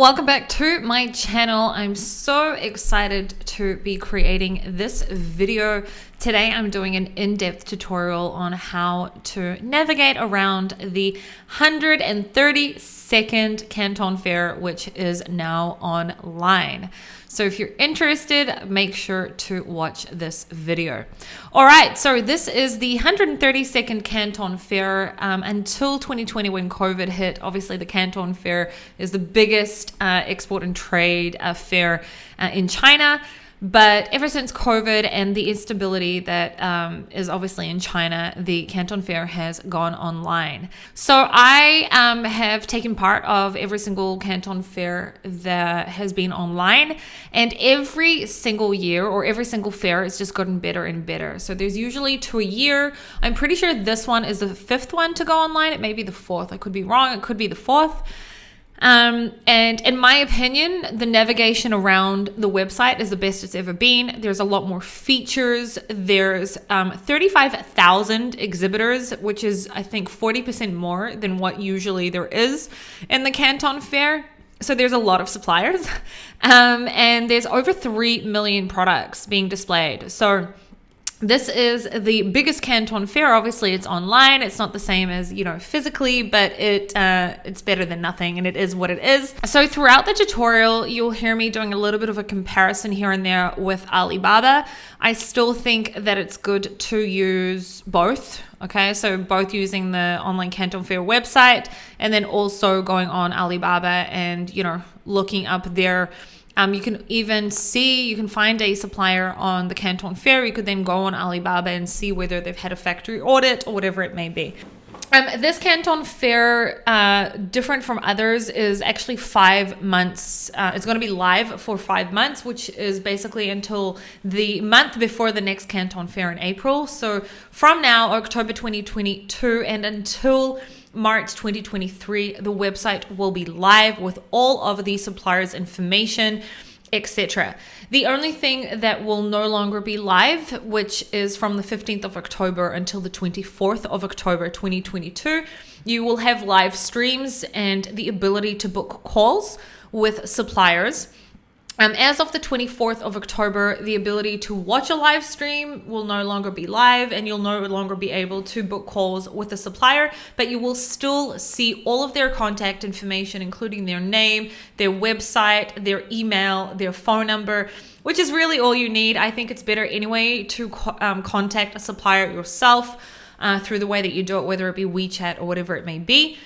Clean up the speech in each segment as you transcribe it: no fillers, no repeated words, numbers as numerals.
Welcome back to my channel. I'm so excited to be creating this video. Today I'm doing an in-depth tutorial on how to navigate around the 132nd Canton Fair, which is now online. So if you're interested, make sure to watch this video. All right, so this is the 132nd Canton Fair until 2020 when COVID hit. Obviously, the Canton Fair is the biggest export and trade fair in China. But ever since COVID and the instability that is obviously in China, the Canton Fair has gone online. So I have taken part of every single Canton Fair that has been online, and every single year or every single fair has just gotten better and better. So there's usually 2 a year. I'm pretty sure this one is the 5th one to go online. It may be the 4th. I could be wrong. It could be the 4th. And in my opinion, the navigation around the website is the best it's ever been. There's a lot more features. There's 35,000 exhibitors, which is, I think, 40% more than what usually there is in the Canton Fair. So there's a lot of suppliers, and there's over 3 million products being displayed. So this is the biggest Canton Fair. Obviously, it's online. It's not the same as, physically, but it's better than nothing, and it is what it is. So throughout the tutorial, you'll hear me doing a little bit of a comparison here and there with Alibaba. I still think that it's good to use both. Okay, so both using the Online Canton Fair website and then also going on Alibaba and, looking up their you can find a supplier on the Canton Fair. You could then go on Alibaba and see whether they've had a factory audit or whatever it may be. This Canton Fair, different from others, is actually 5 months. It's going to be live for 5 months, which is basically until the month before the next Canton Fair in April. So from now, October 2022, and until March 2023, the website will be live with all of the suppliers' information, etc. The only thing that will no longer be live, which is from the 15th of October until the 24th of October 2022, you will have live streams and the ability to book calls with suppliers. As of the 24th of October, the ability to watch a live stream will no longer be live, and you'll no longer be able to book calls with a supplier, but you will still see all of their contact information, including their name, their website, their email, their phone number, which is really all you need. I think it's better anyway to contact a supplier yourself through the way that you do it, whether it be WeChat or whatever it may be.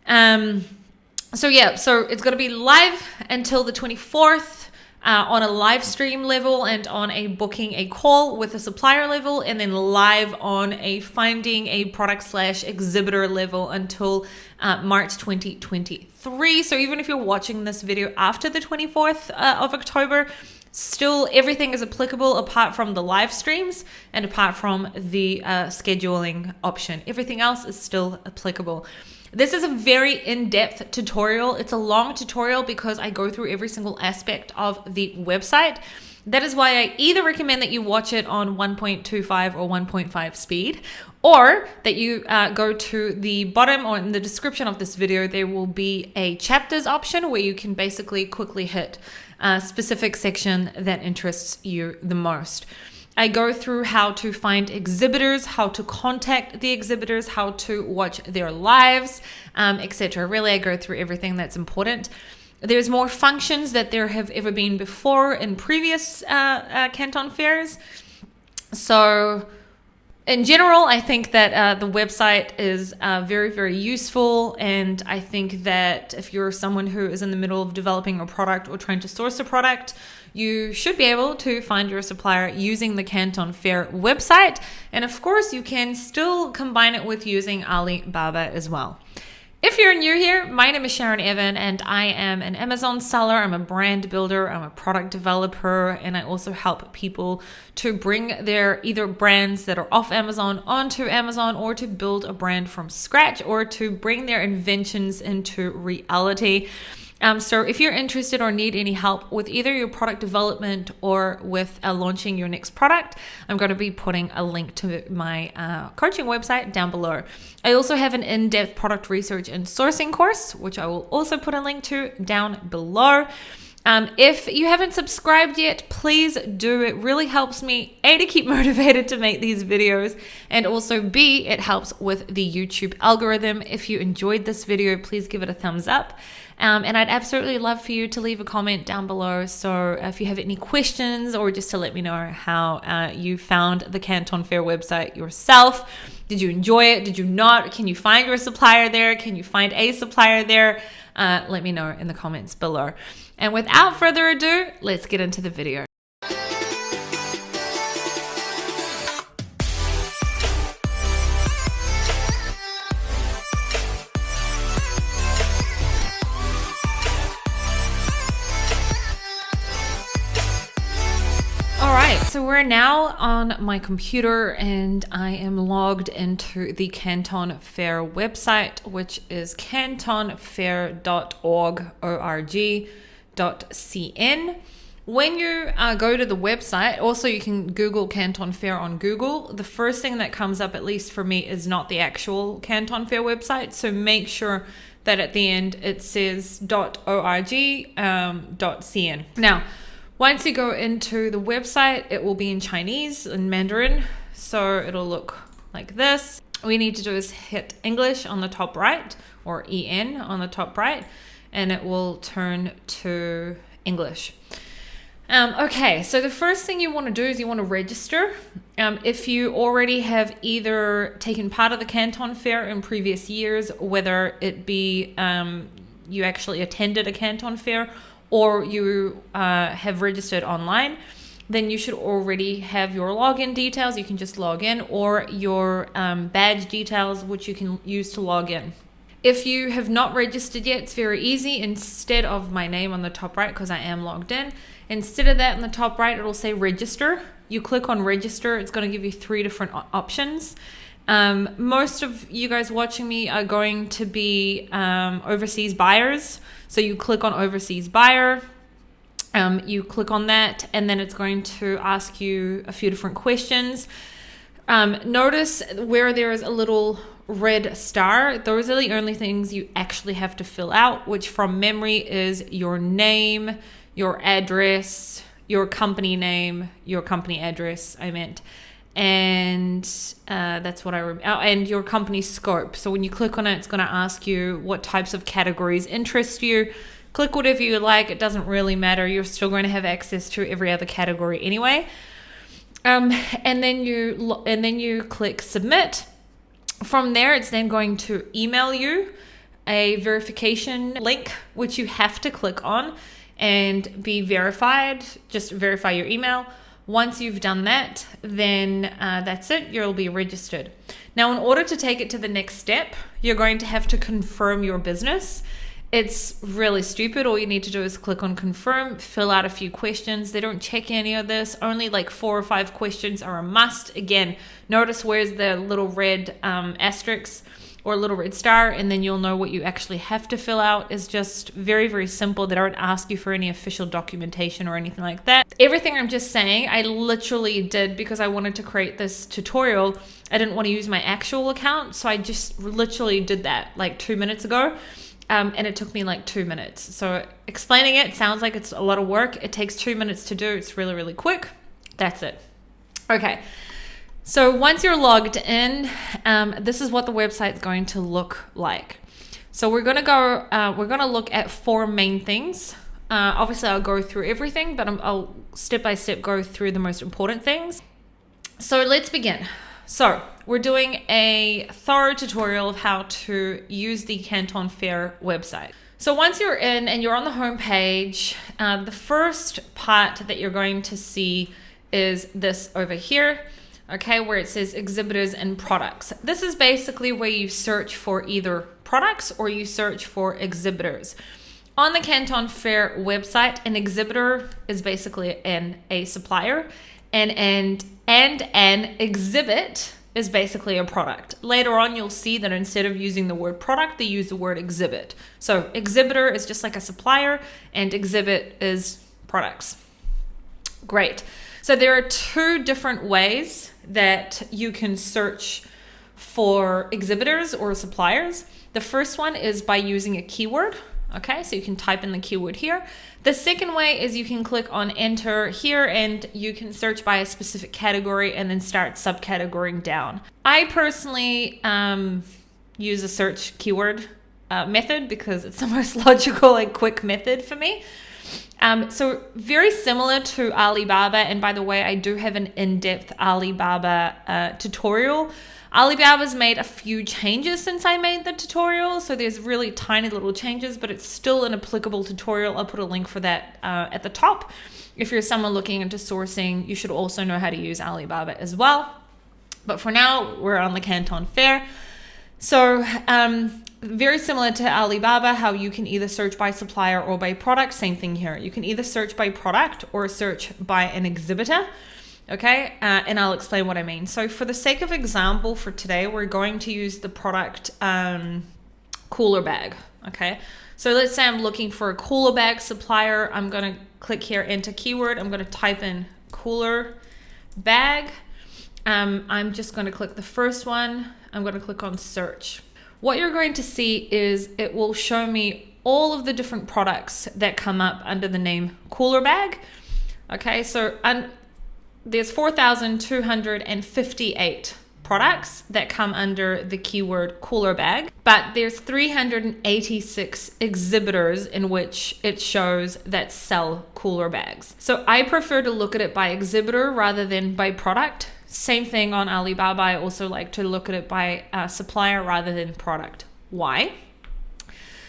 So it's going to be live until the 24th on a live stream level and on a booking a call with a supplier level, and then live on a finding a product/exhibitor level until March 2023. So even if you're watching this video after the 24th of October, still everything is applicable apart from the live streams and apart from the scheduling option. Everything else is still applicable. This is a very in-depth tutorial. It's a long tutorial because I go through every single aspect of the website. That is why I either recommend that you watch it on 1.25 or 1.5 speed, or that you go to the bottom or in the description of this video. There will be a chapters option where you can basically quickly hit a specific section that interests you the most. I go through how to find exhibitors, how to contact the exhibitors, how to watch their lives, etc. Really, I go through everything that's important. There's more functions that there have ever been before in previous Canton Fairs. So in general, I think that the website is very, very useful. And I think that if you're someone who is in the middle of developing a product or trying to source a product, you should be able to find your supplier using the Canton Fair website. And of course, you can still combine it with using Alibaba as well. If you're new here, my name is Sharon Evan, and I am an Amazon seller. I'm a brand builder, I'm a product developer, and I also help people to bring their either brands that are off Amazon onto Amazon, or to build a brand from scratch, or to bring their inventions into reality. So if you're interested or need any help with either your product development or with launching your next product, I'm going to be putting a link to my coaching website down below. I also have an in-depth product research and sourcing course, which I will also put a link to down below. If you haven't subscribed yet, please do. It really helps me, A, to keep motivated to make these videos, and also B, it helps with the YouTube algorithm. If you enjoyed this video, please give it a thumbs up. And I'd absolutely love for you to leave a comment down below. So if you have any questions, or just to let me know how you found the Canton Fair website yourself. Did you enjoy it? Did you not? Can you find your supplier there? Can you find a supplier there? Let me know in the comments below. And without further ado, let's get into the video. So we're now on my computer and I am logged into the Canton Fair website, which is cantonfair.org.cn. When you go to the website, also you can Google Canton Fair on Google. The first thing that comes up, at least for me, is not the actual Canton Fair website. So make sure that at the end it says .org.cn. Now, once you go into the website, it will be in Chinese and Mandarin. So it'll look like this. All we need to do is hit English on the top right, or EN on the top right, and it will turn to English. Okay, so the first thing you want to do is you want to register. If you already have either taken part of the Canton Fair in previous years, whether it be you actually attended a Canton Fair, or you have registered online, then you should already have your login details. You can just log in, or your badge details, which you can use to log in. If you have not registered yet, it's very easy. Instead of my name on the top right, because I am logged in, instead of that in the top right, it'll say register. You click on register. It's going to give you 3 different options. Most of you guys watching me are going to be overseas buyers. So you click on overseas buyer, you click on that, and then it's going to ask you a few different questions. Notice where there is a little red star, those are the only things you actually have to fill out, which from memory is your name, your address, your company name, your company address, and that's what I remember. Oh, and your company scope. So when you click on it, it's going to ask you what types of categories interest you. Click whatever you like. It doesn't really matter. You're still going to have access to every other category anyway. And then you click submit. From there, it's then going to email you a verification link, which you have to click on and be verified. Just verify your email. Once you've done that, then that's it. You'll be registered. Now, in order to take it to the next step, you're going to have to confirm your business. It's really stupid. All you need to do is click on confirm, fill out a few questions. They don't check any of this. Only like 4 or 5 questions are a must. Again, notice where's the little red asterisk or little red star, and then you'll know what you actually have to fill out. Is just very, very simple. They don't ask you for any official documentation or anything like that. Everything I'm just saying, I literally did because I wanted to create this tutorial. I didn't want to use my actual account, so I just literally did that like 2 minutes ago. And it took me like 2 minutes. So explaining it sounds like it's a lot of work. It takes 2 minutes to do. It's really, really quick. That's it. Okay. So once you're logged in, this is what the website's going to look like. So we're going to look at 4 main things. Obviously I'll go through everything, but I'll step by step go through the most important things. So let's begin. So we're doing a thorough tutorial of how to use the Canton Fair website. So once you're in and you're on the home page, the first part that you're going to see is this over here. Okay, where it says exhibitors and products. This is basically where you search for either products or you search for exhibitors. On the Canton Fair website, an exhibitor is basically a supplier, and an exhibit is basically a product. Later on, you'll see that instead of using the word product, they use the word exhibit. So exhibitor is just like a supplier, and exhibit is products. Great. So there are two different ways that you can search for exhibitors or suppliers. The first one is by using a keyword. Okay, so you can type in the keyword here. The second way is you can click on enter here and you can search by a specific category and then start subcategorying down. I personally use a search keyword method because it's the most logical and quick method for me. So very similar to Alibaba, and by the way, I do have an in-depth Alibaba tutorial. Alibaba's made a few changes since I made the tutorial, so there's really tiny little changes, but it's still an applicable tutorial. I'll put a link for that at the top. If you're someone looking into sourcing, you should also know how to use Alibaba as well. But for now, we're on the Canton Fair. So very similar to Alibaba, how you can either search by supplier or by product. Same thing here. You can either search by product or search by an exhibitor. Okay, and I'll explain what I mean. So for the sake of example for today, we're going to use the product cooler bag. Okay, so let's say I'm looking for a cooler bag supplier. I'm going to click here, enter keyword. I'm going to type in cooler bag. I'm just going to click the first one. I'm going to click on search. What you're going to see is it will show me all of the different products that come up under the name cooler bag. Okay, so there's 4,258 products that come under the keyword cooler bag, but there's 386 exhibitors in which it shows that sell cooler bags. So I prefer to look at it by exhibitor rather than by product. Same thing on Alibaba. I also like to look at it by supplier rather than product. Why?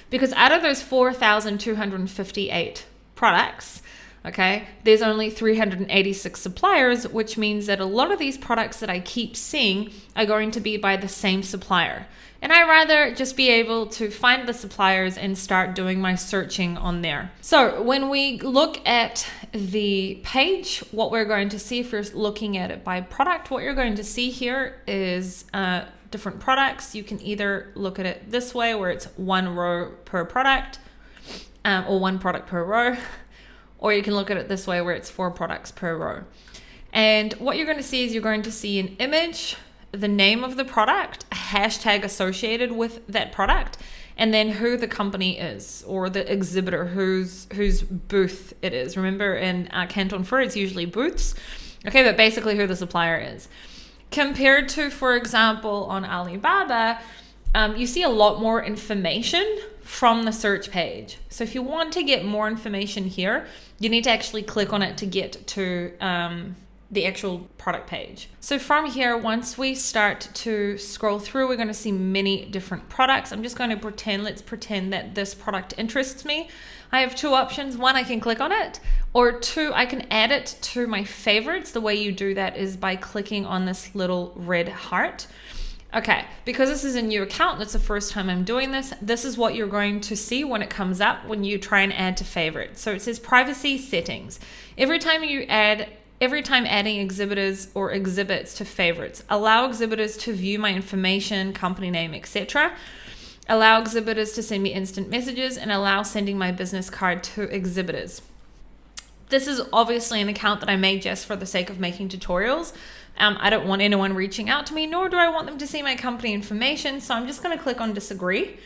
Because out of those 4,258 products, okay, there's only 386 suppliers, which means that a lot of these products that I keep seeing are going to be by the same supplier. And I rather just be able to find the suppliers and start doing my searching on there. So when we look at the page, what we're going to see, if you're looking at it by product, what you're going to see here is different products. You can either look at it this way, where it's one row per product, or one product per row. Or you can look at it this way, where it's 4 products per row. And what you're going to see is you're going to see an image, the name of the product, a hashtag associated with that product, and then who the company is, or the exhibitor, whose booth it is. Remember, in Canton Fair, it's usually booths. Okay, but basically who the supplier is. Compared to, for example, on Alibaba, you see a lot more information from the search page. So if you want to get more information here, you need to actually click on it to get to the actual product page. So from here, once we start to scroll through, we're going to see many different products. I'm just going to let's pretend that this product interests me. I have 2 options. 1, I can click on it, or 2, I can add it to my favorites. The way you do that is by clicking on this little red heart. Okay, because this is a new account, that's the first time I'm doing this, this is what you're going to see when it comes up when you try and add to favorites. So it says privacy settings. Every time adding exhibitors or exhibits to favorites, allow exhibitors to view my information, company name, etc. Allow exhibitors to send me instant messages, and allow sending my business card to exhibitors. This is obviously an account that I made just for the sake of making tutorials. I don't want anyone reaching out to me, nor do I want them to see my company information. So I'm just going to click on disagree.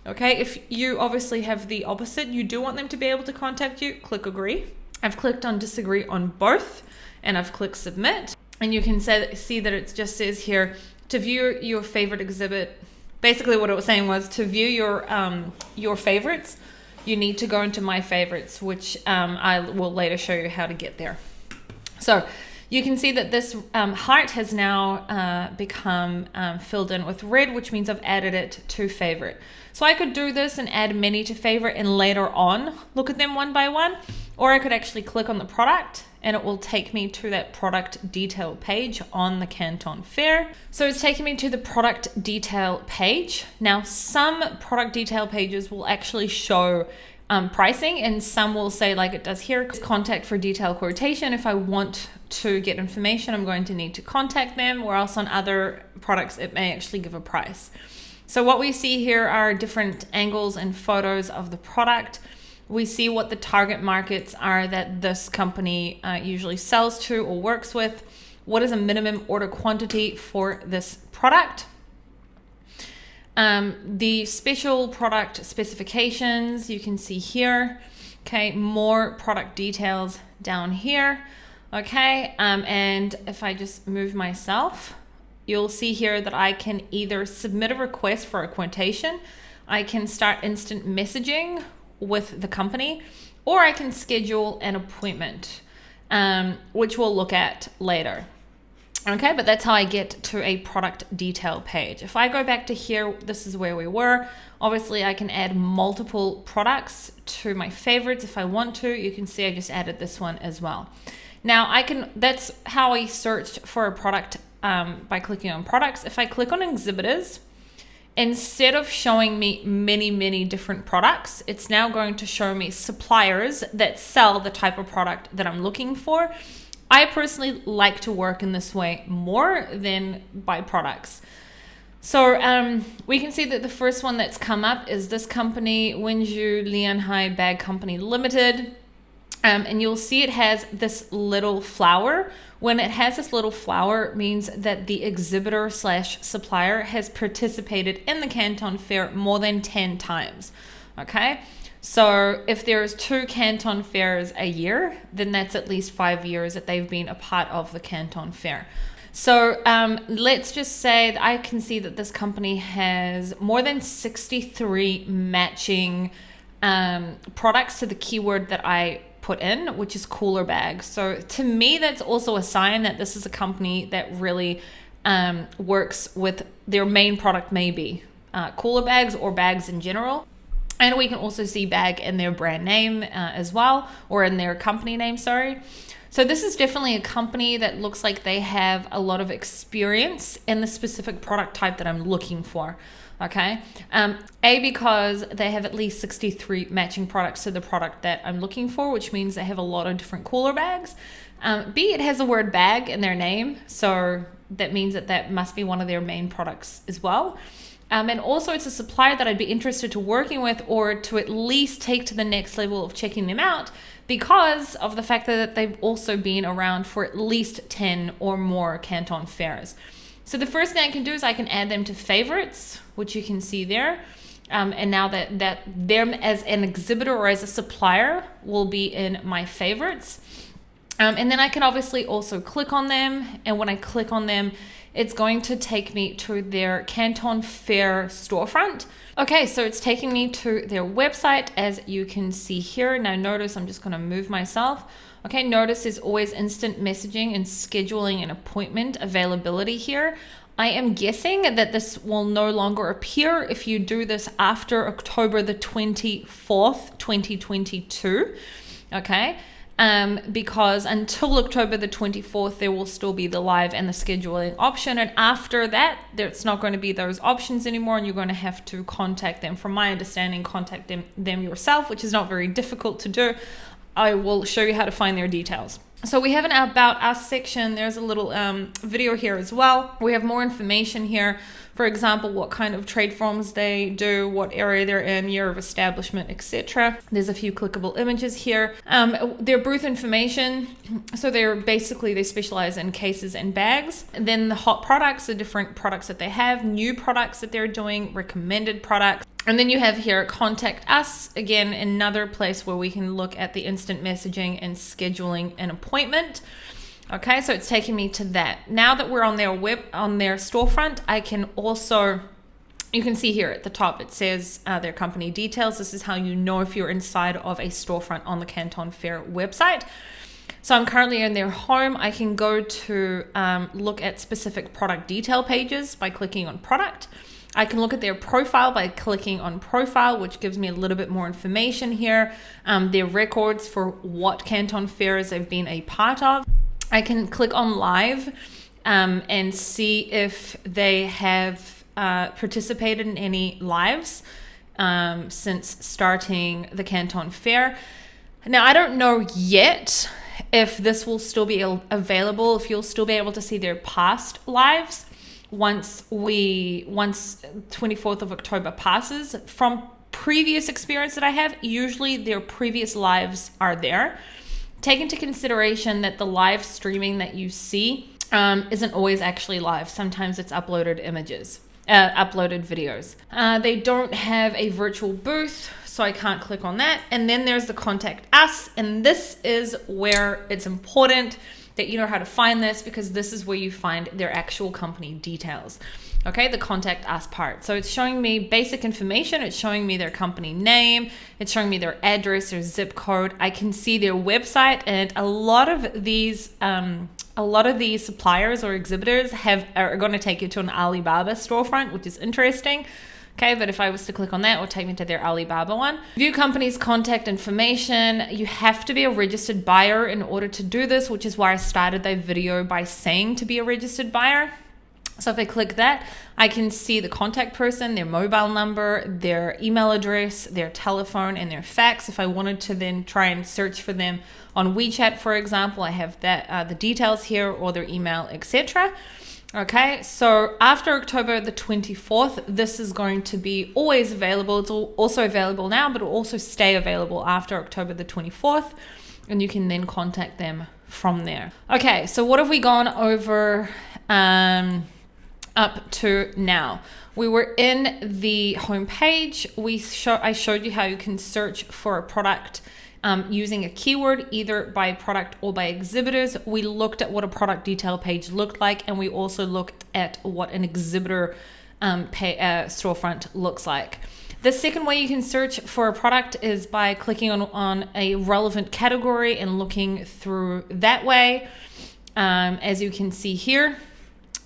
Okay, if you obviously have the opposite, you do want them to be able to contact you, click agree. I've clicked on disagree on both, and I've clicked submit. And you can see that it just says here, to view your favorite exhibit. Basically what it was saying was, to view your favorites, you need to go into my favorites, which I will later show you how to get there. So you can see that this heart has now become filled in with red, which means I've added it to favorite. So I could do this and add many to favorite and later on look at them one by one, or I could actually click on the product and it will take me to that product detail page on the Canton Fair. So it's taking me to the product detail page. Now, some product detail pages will actually show pricing, and some will say, like it does here, contact for detailed quotation. If I want to get information, I'm going to need to contact them, or else on other products, it may actually give a price. So what we see here are different angles and photos of the product. We see what the target markets are that this company usually sells to or works with. What is a minimum order quantity for this product? The special product specifications you can see here. Okay, more product details down here. Okay, and if I just move myself, you'll see here that I can either submit a request for a quotation, I can start instant messaging with the company, or I can schedule an appointment, which we'll look at later. Okay, but that's how I get to a product detail page. If I go back to here, this is where we were. Obviously, I can add multiple products to my favorites if I want to. You can see I just added this one as well. Now that's how I searched for a product by clicking on products. If I click on exhibitors, instead of showing me many different products, it's now going to show me suppliers that sell the type of product that I'm looking for. I personally like to work in this way more than by products. So we can see that the first one that's come up is this company, 𝗕𝗢𝗓𝗓𝗓𝗓 Bag Company Limited. And you'll see it has this little flower. When it has this little flower, it means that the exhibitor / supplier has participated in the Canton Fair more than 10 times. Okay, so if there's 2 Canton Fairs a year, then that's at least 5 years that they've been a part of the Canton Fair. So let's just say that I can see that this company has more than 63 matching products to the keyword that I put in, which is cooler bags. So to me, that's also a sign that this is a company that really works with their main product, maybe cooler bags or bags in general. And we can also see bag in their brand name as well, or in their company name, sorry. So this is definitely a company that looks like they have a lot of experience in the specific product type that I'm looking for. Okay, because they have at least 63 matching products to the product that I'm looking for, which means they have a lot of different cooler bags. B, it has the word bag in their name, so that means that must be one of their main products as well. And also it's a supplier that I'd be interested to working with, or to at least take to the next level of checking them out, because of the fact that they've also been around for at least 10 or more Canton Fairs. So the first thing I can do is I can add them to favorites, which you can see there. And now that them as an exhibitor or as a supplier will be in my favorites. And then I can obviously also click on them. And when I click on them, it's going to take me to their Canton Fair storefront. Okay, so it's taking me to their website, as you can see here. Now notice, I'm just going to move myself. Okay, notice there's always instant messaging and scheduling an appointment availability here. I am guessing that this will no longer appear if you do this after October the 24th, 2022. Okay, because until October the 24th, there will still be the live and the scheduling option. And after that, it's not going to be those options anymore, and you're going to have to contact them. From my understanding, contact them yourself, which is not very difficult to do. I will show you how to find their details. So we have an About Us section. There's a little video here as well. We have more information here. For example, what kind of trade forms they do, what area they're in, year of establishment, etc. There's a few clickable images here. Their booth information. So they specialize in cases and bags. And then the hot products, the different products that they have, new products that they're doing, recommended products. And then you have here Contact Us, again, another place where we can look at the instant messaging and scheduling an appointment. Okay, so it's taking me to that. Now that we're on their storefront, I can also, you can see here at the top, it says their company details. This is how you know if you're inside of a storefront on the Canton Fair website. So I'm currently in their home. I can go to look at specific product detail pages by clicking on product. I can look at their profile by clicking on profile, which gives me a little bit more information here. Their records for what Canton Fairs they've been a part of. I can click on live and see if they have participated in any lives since starting the Canton Fair. Now, I don't know yet if this will still be available, if you'll still be able to see their past lives. once 24th of October passes. From previous experience that I have, usually their previous lives are there. Take into consideration that the live streaming that you see isn't always actually live. Sometimes it's uploaded images, uploaded videos. They don't have a virtual booth, so I can't click on that. And then there's the Contact Us, and this is where it's important that you know how to find this, because this is where you find their actual company details. Okay, the Contact Us part. So it's showing me basic information. It's showing me their company name. It's showing me their address, their zip code. I can see their website, and a lot of these suppliers or exhibitors are going to take you to an Alibaba storefront, which is interesting. Okay, but if I was to click on that, it will take me to their Alibaba one. View company's contact information. You have to be a registered buyer in order to do this, which is why I started that video by saying to be a registered buyer. So if I click that, I can see the contact person, their mobile number, their email address, their telephone, and their fax. If I wanted to then try and search for them on WeChat, for example, I have that the details here, or their email, etc. Okay, so after October the 24th, this is going to be always available. It's also available now, but it will also stay available after October the 24th, and you can then contact them from there. Okay, so what have we gone over up to now? We were in the home page. I showed you how you can search for a product using a keyword, either by product or by exhibitors. We looked at what a product detail page looked like, and we also looked at what an exhibitor storefront looks like. The second way you can search for a product is by clicking on a relevant category and looking through that way. As you can see here,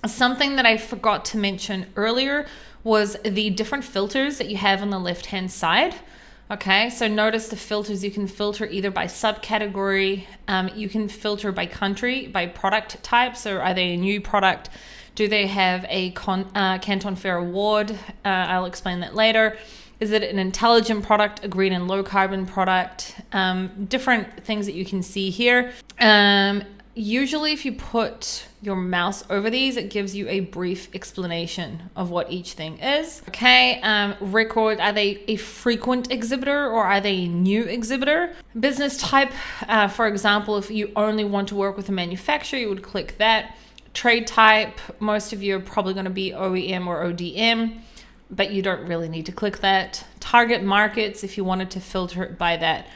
something that I forgot to mention earlier was the different filters that you have on the left-hand side. Okay, so notice the filters. You can filter either by subcategory, you can filter by country, by product type. So are they a new product? Do they have a Canton Fair Award? I'll explain that later. Is it an intelligent product, a green and low carbon product? Different things that you can see here. Usually if you put your mouse over these, it gives you a brief explanation of what each thing is. Okay, record, are they a frequent exhibitor or are they a new exhibitor? Business type, for example, if you only want to work with a manufacturer, you would click that. Trade type, most of you are probably going to be OEM or ODM, but you don't really need to click that. Target markets, if you wanted to filter it by that.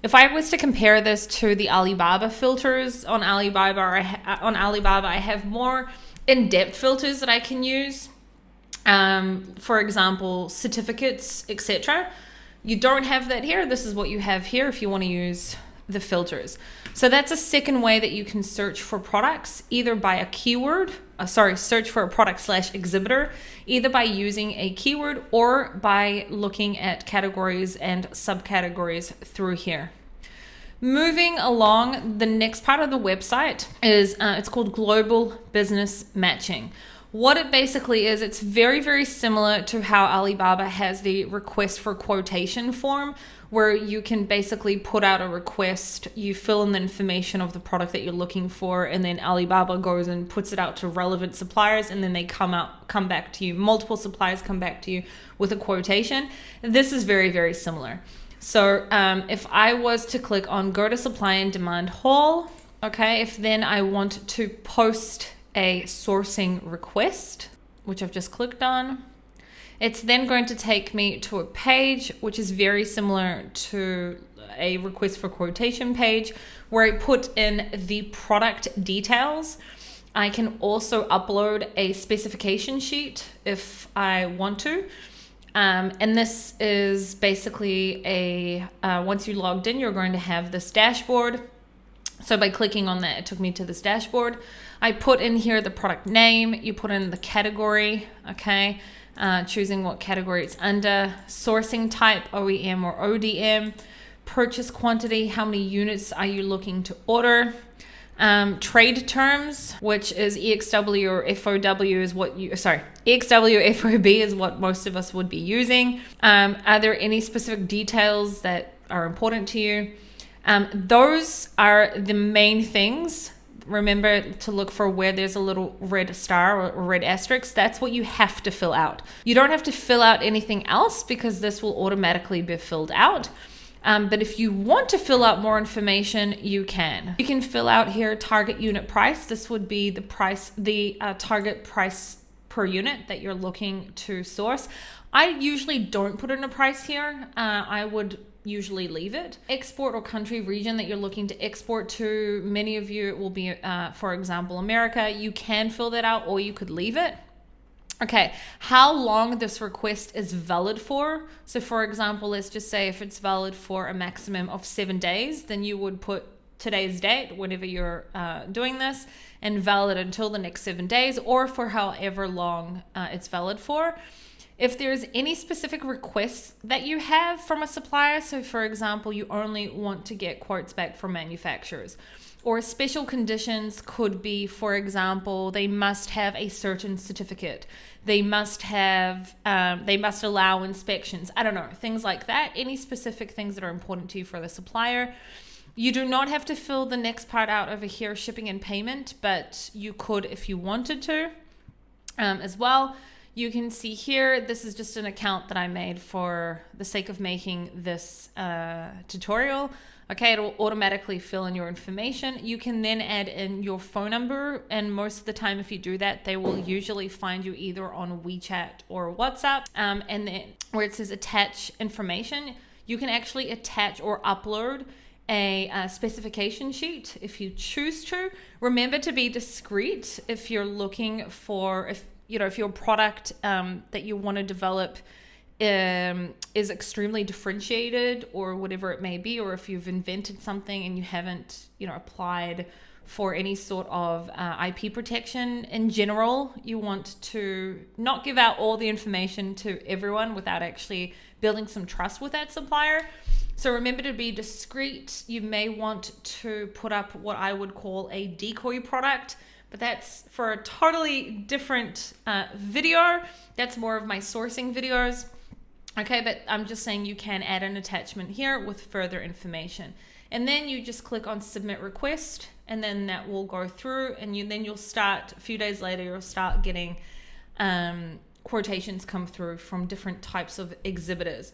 If I was to compare this to the Alibaba filters on Alibaba, I have more in-depth filters that I can use. For example, certificates, etc. You don't have that here. This is what you have here if you want to use the filters. So that's a second way that you can search for products, either by a keyword, search for a product / exhibitor, either by using a keyword or by looking at categories and subcategories through here. Moving along, the next part of the website is, it's called Global Business Matching. What it basically is, it's very, very similar to how Alibaba has the request for quotation form, where you can basically put out a request, you fill in the information of the product that you're looking for, and then Alibaba goes and puts it out to relevant suppliers, and then they come back to you. Multiple suppliers come back to you with a quotation. This is very, very similar. So if I was to click on go to supply and demand hall, okay, if then I want to post a sourcing request, which I've just clicked on, it's then going to take me to a page which is very similar to a request for quotation page, where I put in the product details. I can also upload a specification sheet if I want to. And this is basically once you logged in, you're going to have this dashboard. So by clicking on that, it took me to this dashboard. I put in here the product name, you put in the category, okay, choosing what category it's under, sourcing type, OEM or ODM, purchase quantity, how many units are you looking to order, trade terms, which is EXW or FOW is what you, EXW or FOB is what most of us would be using. Are there any specific details that are important to you? Those are the main things remember to look for where there's a little red star or red asterisk. That's what you have to fill out. You don't have to fill out anything else because this will automatically be filled out. But if you want to fill out more information, you can. You can fill out here target unit price. This would be the price, the target price per unit that you're looking to source. I usually don't put in a price here. I would usually leave it. Export or country region that you're looking to export to. Many of you it will be, for example, America. You can fill that out or you could leave it. Okay, how long this request is valid for. So for example, let's just say if it's valid for a maximum of 7 days, then you would put today's date, whenever you're doing this, and valid until the next 7 days, or for however long it's valid for. If there's any specific requests that you have from a supplier, so for example, you only want to get quotes back from manufacturers, or special conditions could be, for example, they must have a certain certificate. They must have, they must allow inspections. I don't know, things like that. Any specific things that are important to you for the supplier. You do not have to fill the next part out over here, shipping and payment, but you could if you wanted to as well. You can see here, this is just an account that I made for the sake of making this tutorial. Okay, it'll automatically fill in your information. You can then add in your phone number, and most of the time if you do that, they will usually find you either on WeChat or WhatsApp. And then where it says attach information, you can actually attach or upload a specification sheet if you choose to. Remember to be discreet if you're looking for, if your product that you want to develop is extremely differentiated or whatever it may be, or if you've invented something and you haven't applied for any sort of IP protection in general, you want to not give out all the information to everyone without actually building some trust with that supplier. So remember to be discreet. You may want to put up what I would call a decoy product, but that's for a totally different video. That's more of my sourcing videos. Okay, but I'm just saying you can add an attachment here with further information. And then you just click on submit request, and then that will go through, and then you'll start, a few days later, you'll start getting quotations come through from different types of exhibitors.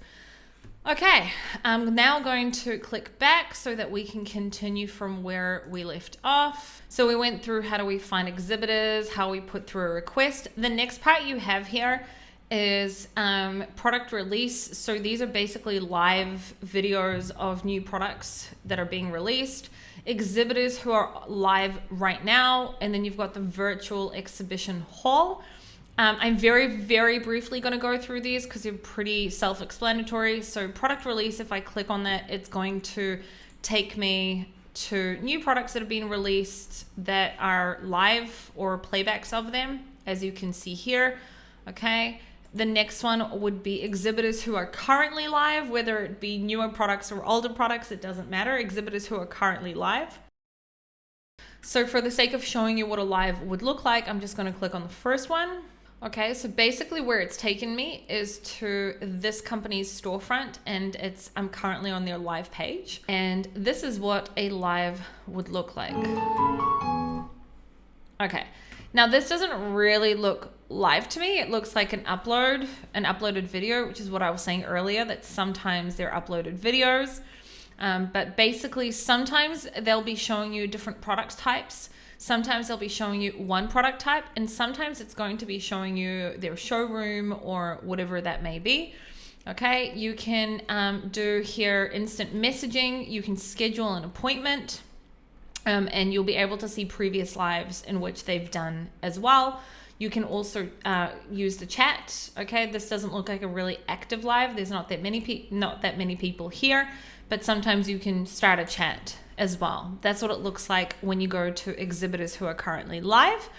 Okay, I'm now going to click back so that we can continue from where we left off. So we went through how do we find exhibitors, how we put through a request. The next part you have here is product release. So these are basically live videos of new products that are being released. Exhibitors who are live right now, and then you've got the virtual exhibition hall. I'm very, very briefly going to go through these because they're pretty self-explanatory. So product release, if I click on that, it's going to take me to new products that have been released that are live or playbacks of them, as you can see here. Okay. The next one would be exhibitors who are currently live, whether it be newer products or older products, it doesn't matter. Exhibitors who are currently live. So for the sake of showing you what a live would look like, I'm just going to click on the first one. Okay, so basically where it's taken me is to this company's storefront, and I'm currently on their live page. And this is what a live would look like. Okay, now this doesn't really look live to me. It looks like an uploaded video, which is what I was saying earlier, that sometimes they're uploaded videos. But basically sometimes they'll be showing you different product types. Sometimes they'll be showing you one product type, and sometimes it's going to be showing you their showroom or whatever that may be. Okay, you can do here instant messaging. You can schedule an appointment, and you'll be able to see previous lives in which they've done as well. You can also use the chat. Okay, this doesn't look like a really active live. There's not that many people here, but sometimes you can start a chat as well. That's what it looks like when you go to exhibitors who are currently live.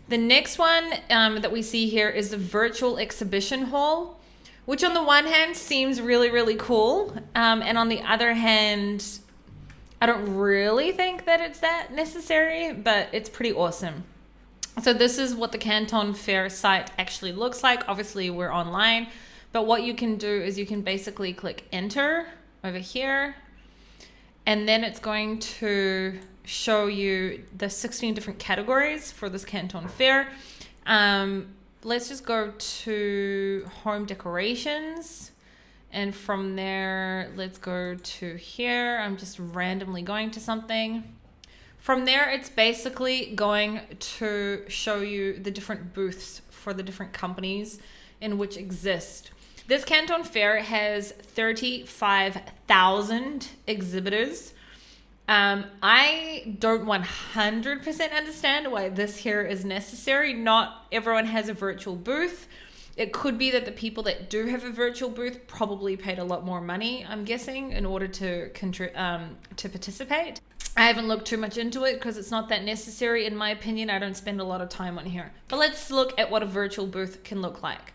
The next one that we see here is the virtual exhibition hall, which on the one hand seems really, really cool. And on the other hand, I don't really think that it's that necessary, but it's pretty awesome. So this is what the Canton Fair site actually looks like. Obviously we're online, but what you can do is you can basically click enter over here, and then it's going to show you the 16 different categories for this Canton Fair. Let's just go to home decorations. And from there, let's go to here. I'm just randomly going to something. From there, it's basically going to show you the different booths for the different companies in which exist. This Canton Fair has 35,000 exhibitors. I don't 100% understand why this here is necessary. Not everyone has a virtual booth. It could be that the people that do have a virtual booth probably paid a lot more money, I'm guessing, in order to participate. I haven't looked too much into it because it's not that necessary. In my opinion, I don't spend a lot of time on here. But let's look at what a virtual booth can look like.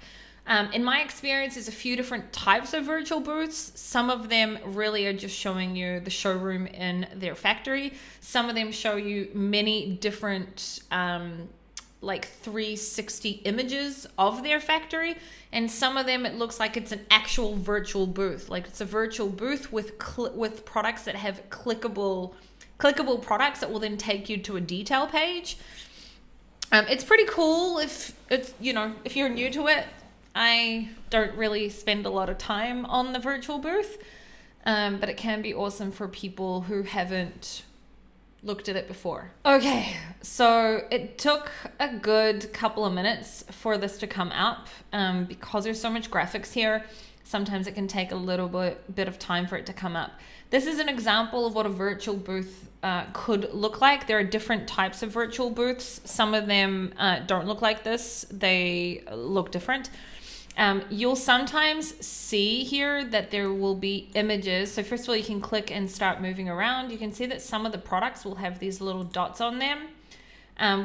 In my experience, there's a few different types of virtual booths. Some of them really are just showing you the showroom in their factory. Some of them show you many different like 360 images of their factory. And some of them, it looks like it's an actual virtual booth. Like it's a virtual booth with products that have clickable products that will then take you to a detail page. It's pretty cool if it's, if you're new to it. I don't really spend a lot of time on the virtual booth, but it can be awesome for people who haven't looked at it before. Okay, so it took a good couple of minutes for this to come up because there's so much graphics here. Sometimes it can take a little bit of time for it to come up. This is an example of what a virtual booth could look like. There are different types of virtual booths. Some of them don't look like this. They look different. You'll sometimes see here that there will be images. So first of all, you can click and start moving around. You can see that some of the products will have these little dots on them.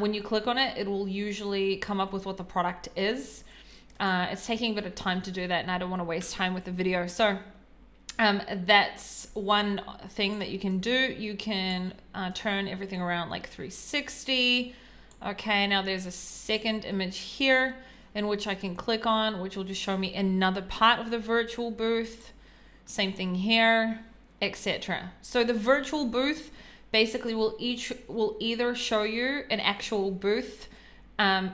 When you click on it, it will usually come up with what the product is. It's taking a bit of time to do that, and I don't want to waste time with the video. So that's one thing that you can do. You can turn everything around like 360. Okay, now there's a second image here in which I can click on, which will just show me another part of the virtual booth. Same thing here, etc. So the virtual booth basically will either show you an actual booth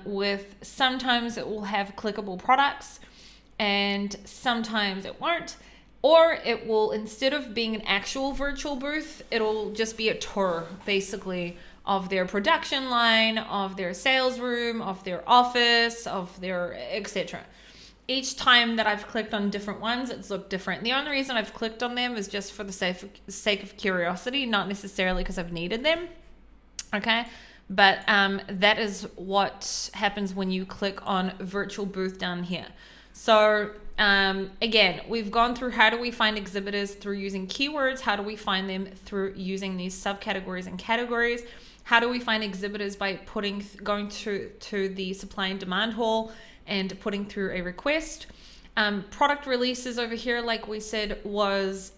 with, sometimes it will have clickable products and sometimes it won't. Or it will, instead of being an actual virtual booth, it'll just be a tour basically of their production line, of their sales room, of their office, of their etc. Each time that I've clicked on different ones, it's looked different. The only reason I've clicked on them is just for the sake of curiosity, not necessarily because I've needed them. Okay, but that is what happens when you click on virtual booth down here. So again, we've gone through how do we find exhibitors through using keywords, how do we find them through using these subcategories and categories. How do we find exhibitors by going to the supply and demand hall and putting through a request. Product releases over here, like we said, was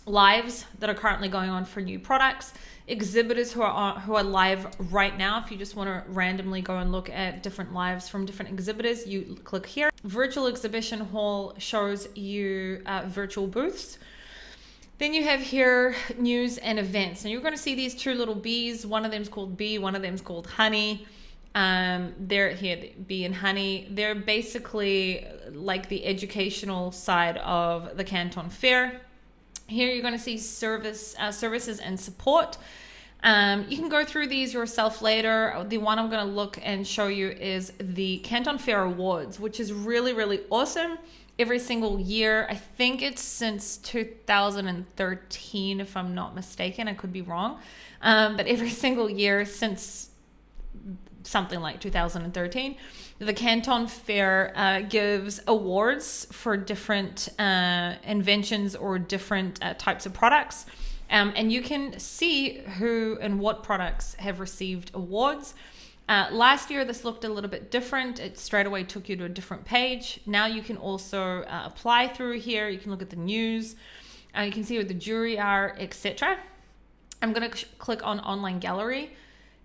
lives that are currently going on for new products. Exhibitors who are live right now. If you just want to randomly go and look at different lives from different exhibitors, you click here. Virtual exhibition hall shows you virtual booths. Then you have here news and events, and you're going to see these two little bees. One of them is called Bee, one of them is called Honey. They're here, Bee and Honey. They're basically like the educational side of the Canton Fair. Here you're going to see services and support. You can go through these yourself later. The one I'm going to look and show you is the Canton Fair Awards, which is really, really awesome. Every single year, I think it's since 2013, if I'm not mistaken. I could be wrong. But every single year since something like 2013, the Canton Fair gives awards for different inventions or different types of products. And you can see who and what products have received awards. Last year, this looked a little bit different. It straight away took you to a different page. Now you can also apply through here. You can look at the news. You can see what the jury are, etc. I'm going to click on Online Gallery,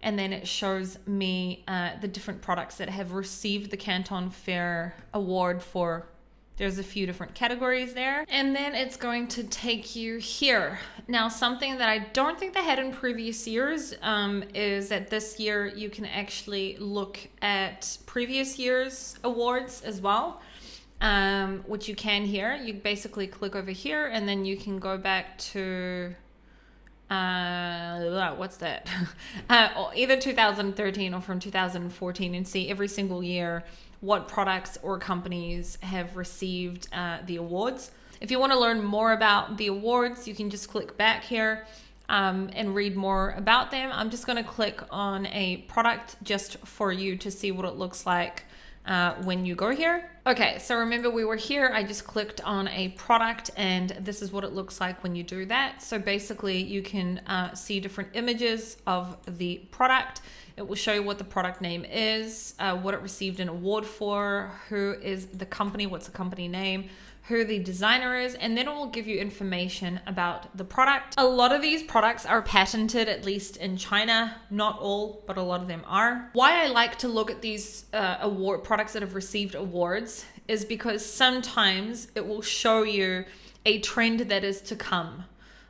and then it shows me the different products that have received the Canton Fair Award for There's a few different categories there. And then it's going to take you here. Now, something that I don't think they had in previous years is that this year you can actually look at previous year's awards as well, which you can here. You basically click over here and then you can go back to, what's that? Either 2013 or from 2014 and see every single year what products or companies have received the awards. If you want to learn more about the awards, you can just click back here and read more about them. I'm just going to click on a product just for you to see what it looks like when you go here. Okay, so remember we were here, I just clicked on a product and this is what it looks like when you do that. So basically you can see different images of the product. It will show you what the product name is, what it received an award for, who is the company, what's the company name, who the designer is, and then it will give you information about the product. A lot of these products are patented, at least in China. Not all, but a lot of them are. Why I like to look at these award products that have received awards is because sometimes it will show you a trend that is to come.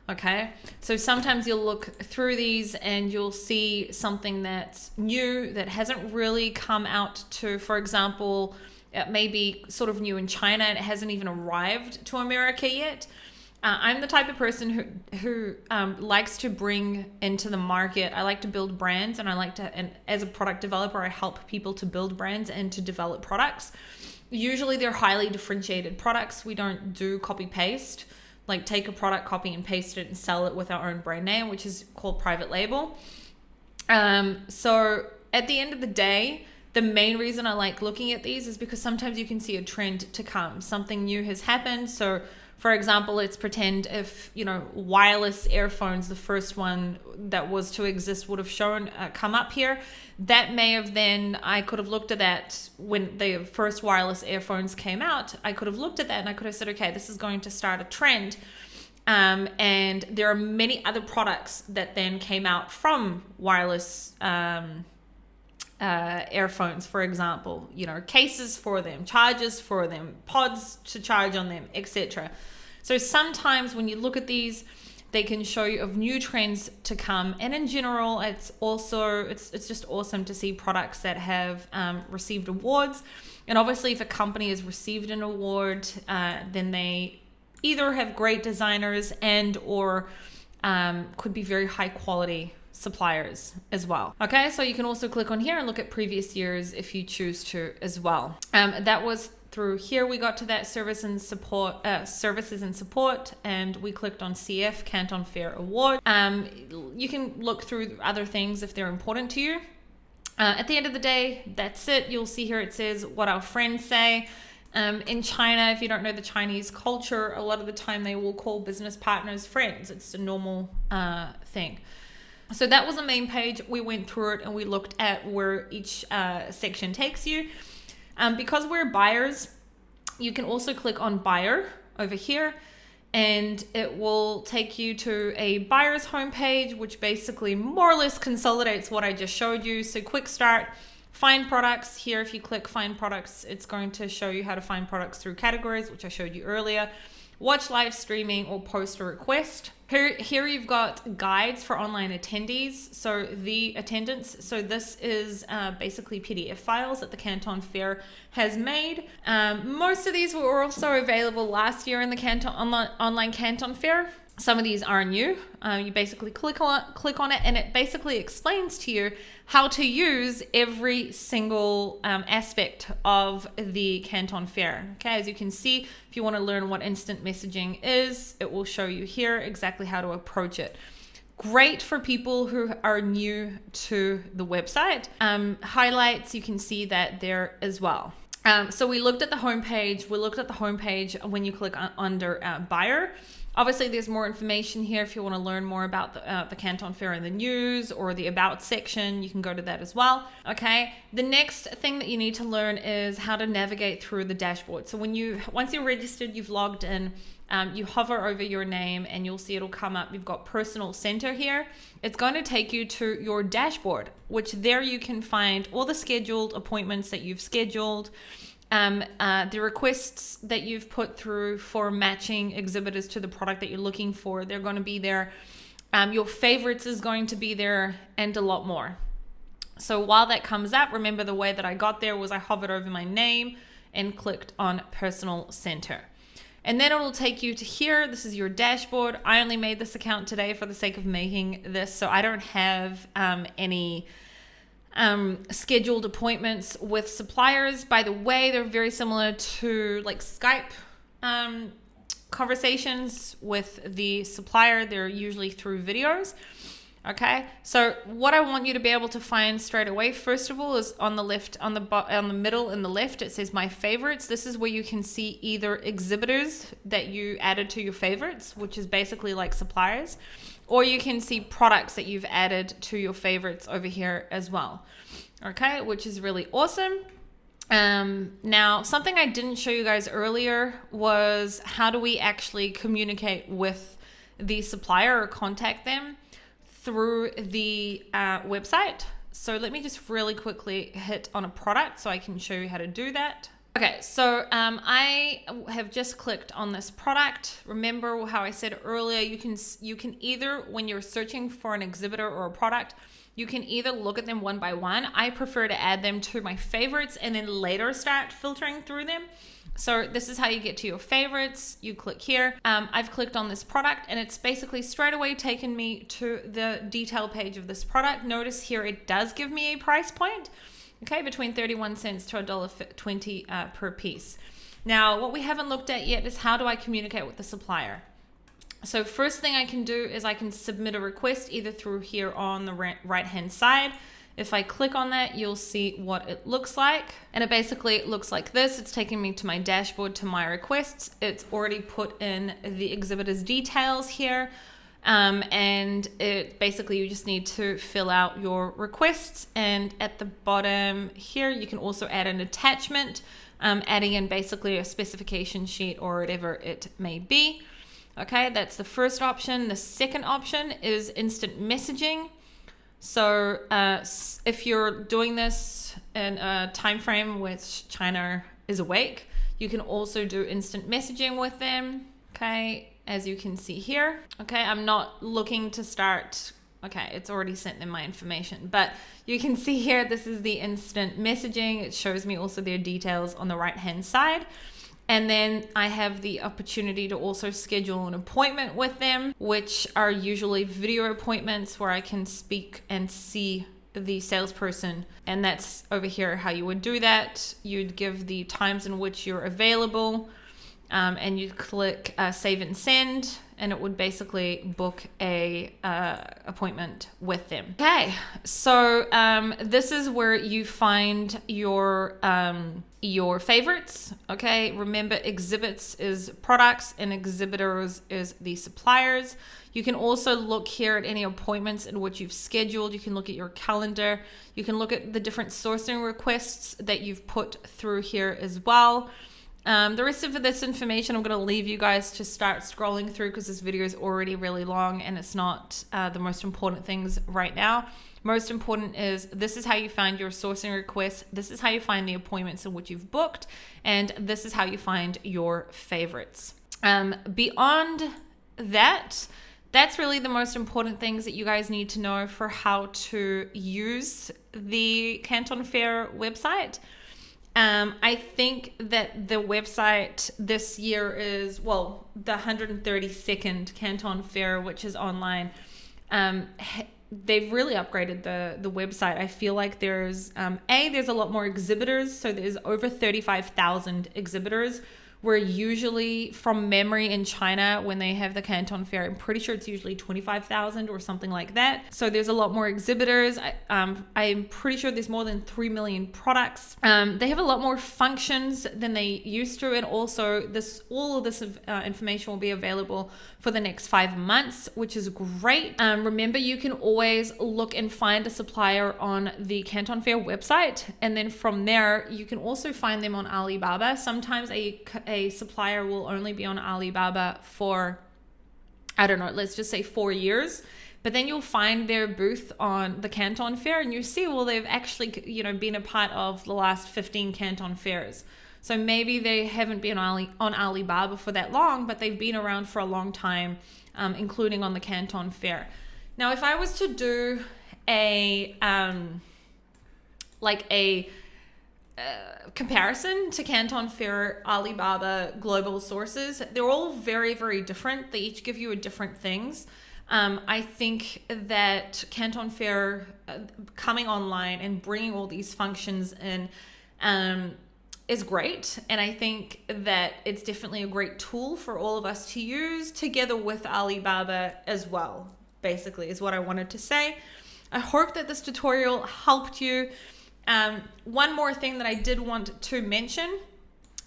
Okay, so sometimes you'll look through these and you'll see something that's new that hasn't really come out to, for example, it may be sort of new in China and it hasn't even arrived to America yet. I'm the type of person who likes to bring into the market. I like to build brands, and and as a product developer, I help people to build brands and to develop products. Usually they're highly differentiated products. We don't do copy paste. Like take a product, copy and paste it and sell it with our own brand name, which is called private label. So at the end of the day, the main reason I like looking at these is because sometimes you can see a trend to come. Something new has happened. So for example, let's pretend if, wireless earphones, the first one that was to exist would have shown come up here. That may have then, I could have looked at that when the first wireless earphones came out. I could have looked at that and I could have said, okay, this is going to start a trend. And there are many other products that then came out from wireless earphones, for example, cases for them, chargers for them, pods to charge on them, etc. So sometimes when you look at these, they can show you of new trends to come. And in general, it's just awesome to see products that have received awards. And obviously if a company has received an award, then they either have great designers and or could be very high quality suppliers as well. Okay, so you can also click on here and look at previous years if you choose to as well. That was through here we got to that services and support, and we clicked on CF, Canton Fair Award. You can look through other things if they're important to you. At the end of the day, that's it. You'll see here it says what our friends say. In China, if you don't know the Chinese culture, a lot of the time they will call business partners friends. It's a normal thing. So that was the main page. We went through it and we looked at where each section takes you. Because we're buyers, you can also click on buyer over here and it will take you to a buyer's homepage, which basically more or less consolidates what I just showed you. So quick start, find products. Here, if you click find products, it's going to show you how to find products through categories, which I showed you earlier. Watch live streaming or post a request. Here you've got guides for online attendees. So the attendance. So this is basically PDF files that the Canton Fair has made. Most of these were also available last year in the Online Canton Fair. Some of these are new. You basically click on it and it basically explains to you how to use every single aspect of the Canton Fair. Okay, as you can see, if you want to learn what instant messaging is, it will show you here exactly how to approach it. Great for people who are new to the website. Highlights, you can see that there as well. So we looked at the homepage. We looked at the homepage when you click under buyer. Obviously, there's more information here if you want to learn more about the Canton Fair in the news or the about section. You can go to that as well. Okay. The next thing that you need to learn is how to navigate through the dashboard. So once you're registered, you've logged in, you hover over your name and you'll see it'll come up. You've got personal center here. It's going to take you to your dashboard, which there you can find all the scheduled appointments that you've scheduled. the requests that you've put through for matching exhibitors to the product that you're looking for, they're going to be there. Your favorites is going to be there, and a lot more. So while that comes up, remember the way that I got there was I hovered over my name and clicked on Personal Center. And then it'll take you to here. This is your dashboard. I only made this account today for the sake of making this, so I don't have any scheduled appointments with suppliers. By the way, they're very similar to like Skype conversations with the supplier. They're usually through videos. Okay, so what I want you to be able to find straight away, first of all, is on the left, on the middle in the left, it says My Favorites. This is where you can see either exhibitors that you added to your favorites, which is basically like suppliers, or you can see products that you've added to your favorites over here as well. Okay, which is really awesome. Now, something I didn't show you guys earlier was how do we actually communicate with the supplier or contact them through the website. So let me just really quickly hit on a product so I can show you how to do that. Okay, so I have just clicked on this product. Remember how I said earlier, you can either, when you're searching for an exhibitor or a product, you can either look at them one by one. I prefer to add them to my favorites and then later start filtering through them. So this is how you get to your favorites. You click here. I've clicked on this product and it's basically straight away taken me to the detail page of this product. Notice here it does give me a price point, okay, between 31 cents to $1.20 per piece. Now, what we haven't looked at yet is how do I communicate with the supplier? So first thing I can do is I can submit a request either through here on the right-hand side. If I click on that, you'll see what it looks like. And it basically looks like this. It's taking me to my dashboard, to my requests. It's already put in the exhibitor's details here. And it basically, you just need to fill out your requests. And at the bottom here, you can also add an attachment, adding in basically a specification sheet or whatever it may be. Okay, that's the first option. The second option is instant messaging. So if you're doing this in a time frame which China is awake, you can also do instant messaging with them. Okay, as you can see here. Okay, I'm not looking to start. Okay, it's already sent them my information, but you can see here, this is the instant messaging. It shows me also their details on the right-hand side. And then I have the opportunity to also schedule an appointment with them, which are usually video appointments where I can speak and see the salesperson. And that's over here how you would do that. You'd give the times in which you're available, and you'd click save and send, and it would basically book a appointment with them. Okay, so this is where you find your favorites. Okay, remember exhibits is products and exhibitors is the suppliers. You can also look here at any appointments in which you've scheduled. You can look at your calendar. You can look at the different sourcing requests that you've put through here as well. The rest of this information I'm going to leave you guys to start scrolling through because this video is already really long and it's not the most important things right now. Most important is this is how you find your sourcing requests. This is how you find the appointments in which you've booked. And this is how you find your favorites. Beyond that, that's really the most important things that you guys need to know for how to use the Canton Fair website. I think that the website this year is, well, the 132nd Canton Fair, which is online. They've really upgraded the website. I feel like there's a lot more exhibitors. So there's over 35,000 exhibitors, where usually from memory in China, when they have the Canton Fair, I'm pretty sure it's usually 25,000 or something like that. So there's a lot more exhibitors. I'm pretty sure there's more than 3 million products. They have a lot more functions than they used to. And also all of this information will be available for the next 5 months, which is great. Remember, you can always look and find a supplier on the Canton Fair website. And then from there, you can also find them on Alibaba. Sometimes a supplier will only be on Alibaba for, I don't know, let's just say 4 years. But then you'll find their booth on the Canton Fair and you see, well, they've actually, been a part of the last 15 Canton Fairs. So maybe they haven't been on Alibaba for that long, but they've been around for a long time, including on the Canton Fair. Now, if I was to do a comparison to Canton Fair, Alibaba, global sources, they're all very, very different. They each give you a different things. I think that Canton Fair coming online and bringing all these functions in is great. And I think that it's definitely a great tool for all of us to use together with Alibaba as well, basically, is what I wanted to say. I hope that this tutorial helped you. One more thing that I did want to mention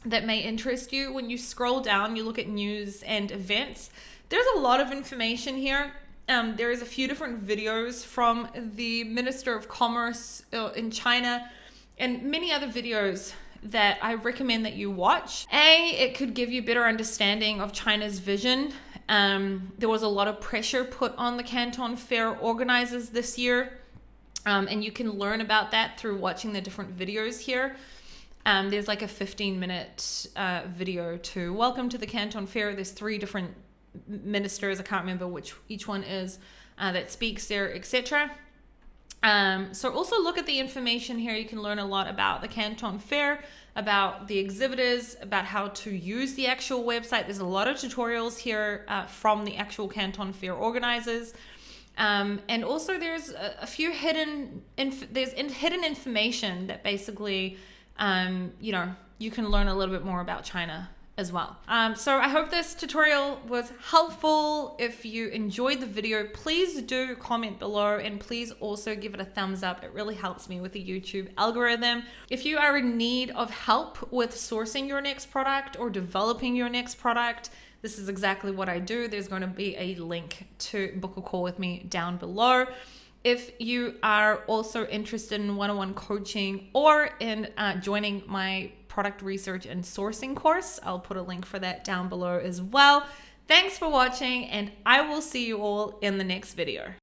that may interest you: when you scroll down, you look at news and events, there's a lot of information here. There is a few different videos from the Minister of Commerce in China and many other videos that I recommend that you watch. It could give you a better understanding of China's vision. There was a lot of pressure put on the Canton Fair organizers this year. And you can learn about that through watching the different videos here. There's like a 15-minute video to welcome to the Canton Fair. There's 3 different ministers, I can't remember which each one is, that speaks there, etc. So also look at the information here. You can learn a lot about the Canton Fair, about the exhibitors, about how to use the actual website. There's a lot of tutorials here from the actual Canton Fair organizers. And also there's a few hidden information that basically, you can learn a little bit more about China as well. So I hope this tutorial was helpful. If you enjoyed the video, please do comment below, and please also give it a thumbs up. It really helps me with the YouTube algorithm. If you are in need of help with sourcing your next product or developing your next product, this is exactly what I do. There's going to be a link to book a call with me down below. If you are also interested in one-on-one coaching or in joining my product research and sourcing course, I'll put a link for that down below as well. Thanks for watching, and I will see you all in the next video.